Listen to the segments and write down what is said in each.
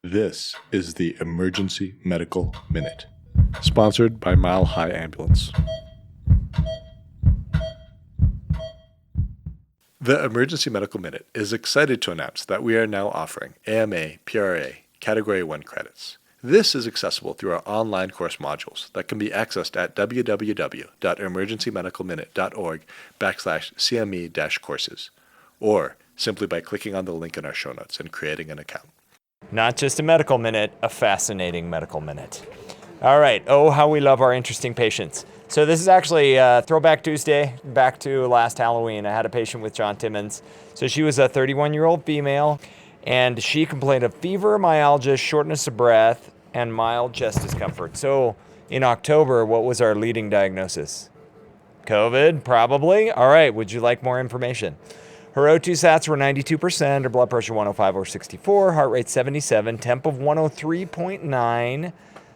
This is the Emergency Medical Minute, sponsored by Mile High Ambulance. The Emergency Medical Minute is excited to announce that we are now offering AMA PRA Category 1 credits. This is accessible through our online course modules that can be accessed at www.emergencymedicalminute.org/CME-courses, or simply by clicking on the link in our show notes and creating an account. Not just a medical minute, a fascinating medical minute. All right, oh, how we love our interesting patients. So this is actually Throwback Tuesday, back to last Halloween. I had a patient with John Timmons. So she was a 31-year-old female, and she complained of fever, myalgia, shortness of breath, and mild chest discomfort. So in October, what was our leading diagnosis? COVID, probably. All right, would you like more information? Her O2 sats were 92%, her blood pressure 105/64, heart rate 77, temp of 103.9.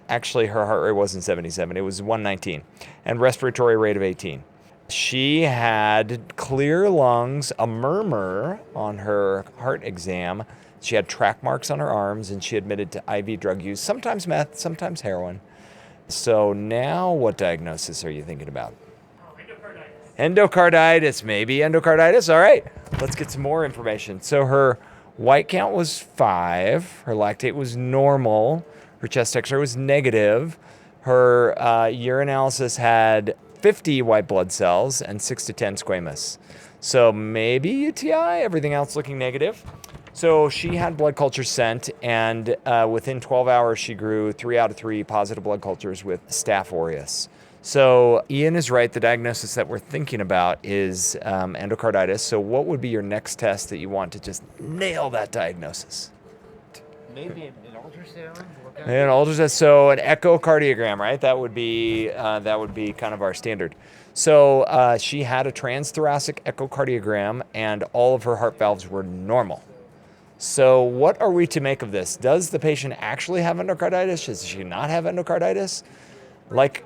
Actually, her heart rate wasn't 77, it was 119, and respiratory rate of 18. She had clear lungs, a murmur on her heart exam. She had track marks on her arms, and she admitted to IV drug use, sometimes meth, sometimes heroin. So now what diagnosis are you thinking about? Endocarditis, maybe endocarditis. All right, let's get some more information. So her white count was 5, her lactate was normal, her chest X-ray was negative, her urinalysis had 50 white blood cells and 6 to 10 squamous. So maybe UTI, everything else looking negative. So she had blood cultures sent, and within 12 hours she grew 3 out of 3 positive blood cultures with Staph aureus. So Ian is right. The diagnosis that we're thinking about is endocarditis. So what would be your next test that you want to just nail that diagnosis? Maybe an ultrasound. An ultrasound. So an echocardiogram, right? That would be kind of our standard. So she had a transthoracic echocardiogram, and all of her heart valves were normal. So what are we to make of this? Does the patient actually have endocarditis? Does she not have endocarditis? Like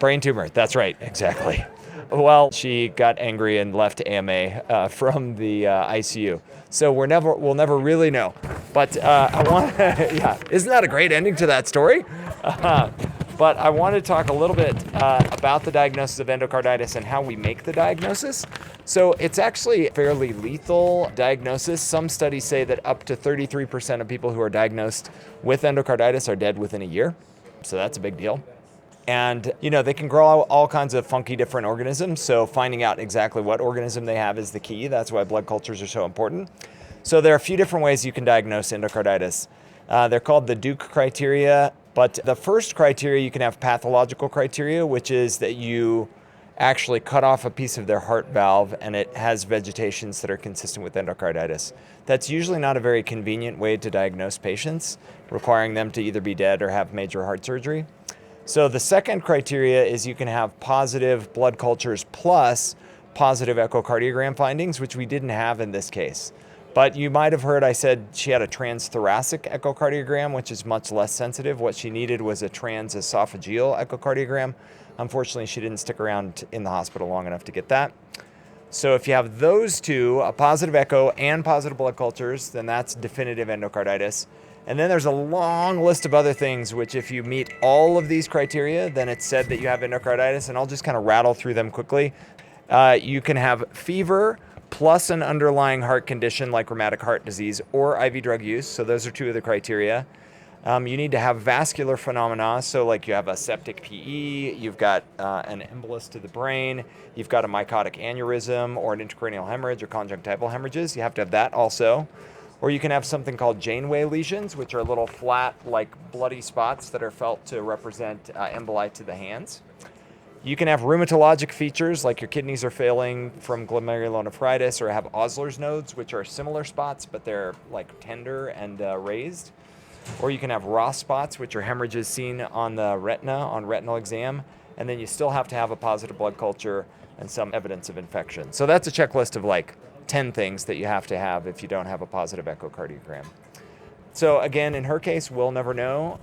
brain tumor. That's right. Exactly. Well, she got angry and left AMA from the ICU. So we'll never really know. But I want, yeah, isn't that a great ending to that story? But I want to talk a little bit about the diagnosis of endocarditis and how we make the diagnosis. So it's actually a fairly lethal diagnosis. Some studies say that up to 33% of people who are diagnosed with endocarditis are dead within a year. So that's a big deal. And, they can grow all kinds of funky different organisms. So finding out exactly what organism they have is the key. That's why blood cultures are so important. So there are a few different ways you can diagnose endocarditis. They're called the Duke criteria. But the first criteria, you can have pathological criteria, which is that you actually cut off a piece of their heart valve and it has vegetations that are consistent with endocarditis. That's usually not a very convenient way to diagnose patients, requiring them to either be dead or have major heart surgery. So the second criteria is you can have positive blood cultures plus positive echocardiogram findings, which we didn't have in this case. But you might have heard I said she had a transthoracic echocardiogram, which is much less sensitive. What she needed was a transesophageal echocardiogram. Unfortunately, she didn't stick around in the hospital long enough to get that. So if you have those two, a positive echo and positive blood cultures, then that's definitive endocarditis. And then there's a long list of other things, which if you meet all of these criteria, then it's said that you have endocarditis, and I'll just kind of rattle through them quickly. You can have fever plus an underlying heart condition like rheumatic heart disease or IV drug use. So those are 2 of the criteria. You need to have vascular phenomena. So like you have a septic PE, you've got an embolus to the brain, you've got a mycotic aneurysm or an intracranial hemorrhage or conjunctival hemorrhages. You have to have that also. Or you can have something called Janeway lesions, which are little flat, like bloody spots that are felt to represent emboli to the hands. You can have rheumatologic features, like your kidneys are failing from glomerulonephritis, or have Osler's nodes, which are similar spots, but they're like tender and raised. Or you can have Roth spots, which are hemorrhages seen on the retina, on retinal exam. And then you still have to have a positive blood culture and some evidence of infection. So that's a checklist of like 10 things that you have to have if you don't have a positive echocardiogram. So again, in her case, we'll never know.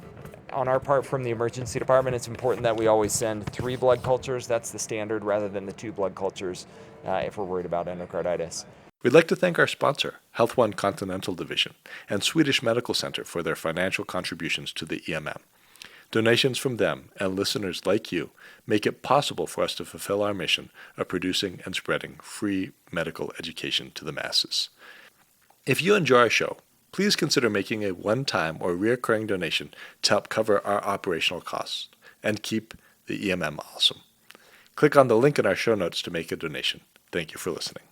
On our part from the emergency department, it's important that we always send 3 blood cultures. That's the standard rather than the 2 blood cultures if we're worried about endocarditis. We'd like to thank our sponsor, Health One Continental Division, and Swedish Medical Center for their financial contributions to the EMM. Donations from them and listeners like you make it possible for us to fulfill our mission of producing and spreading free medical education to the masses. If you enjoy our show, please consider making a one-time or recurring donation to help cover our operational costs and keep the EMM awesome. Click on the link in our show notes to make a donation. Thank you for listening.